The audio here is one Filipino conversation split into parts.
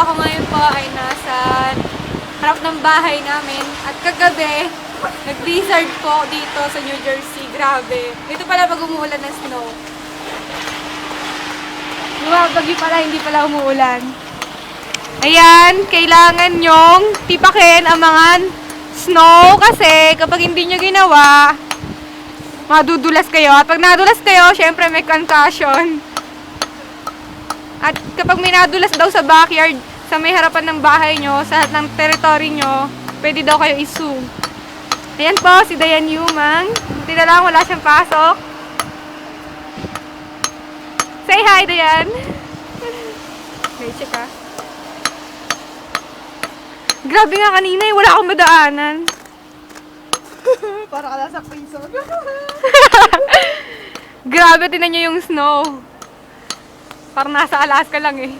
ako ngayon po ay nasa harap ng bahay namin. At kagabi, nag-blizzard po dito sa New Jersey. Grabe. Ito pala pag umuulan ng snow. Bumabagyo pala, hindi pala umuulan. Ayan, kailangan nyong tipakin ang mga snow kasi kapag hindi nyo ginawa, madudulas kayo. At pag nadulas kayo, syempre may concussion. At kapag may nadulas daw sa backyard, sa may harapan ng bahay nyo, sa lahat ng territory nyo, pwede daw kayo i-sue. Ayan po, si Dayan Yumang. Buti na lang, wala siyang pasok. Say hi, Dayan. Okay, check ha. Grabe nga kanina, wala akong madaanan. Para ka lang sa prison. Grabe, tinan nyo yung snow. Parang nasa Alaska lang eh.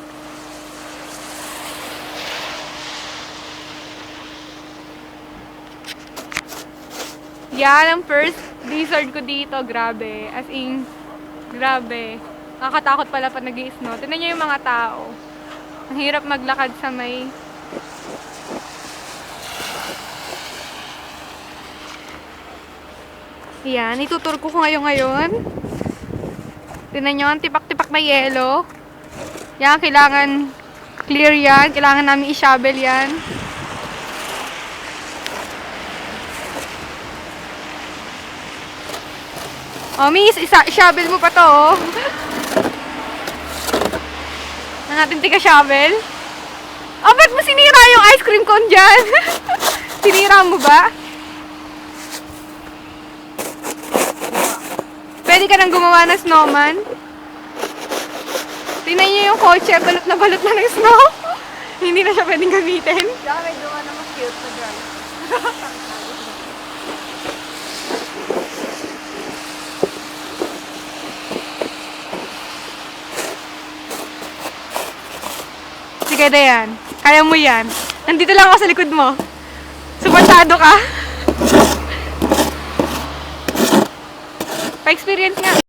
Yan ang first blizzard ko dito. Grabe. As in, grabe. Nakakatakot pala pag nag-i-snow. Tinan nyo yung mga tao. Ang hirap maglakad sa may... Yan, itutur ko ngayon. Tinan nyo, ang tipak-tipak na yelo. Yan, kailangan clear yan. Kailangan namin i-shovel yan. Oh, miss, i-shovel mo pa to, oh. Na natin tika-shovel. Oh, ba't mo sinira yung ice cream cone dyan? Sinira mo ba? Pwede ka nang gumawa ng snowman. Tingnan niyo yung kotse, balot na ng snow. Hindi na siya pwedeng gamitin. Kaya may gawa na mas cute na drive. Sige, Dayan. Kaya mo yan. Nandito lang ako sa likod mo. Suportado ka. Pa-experience nga.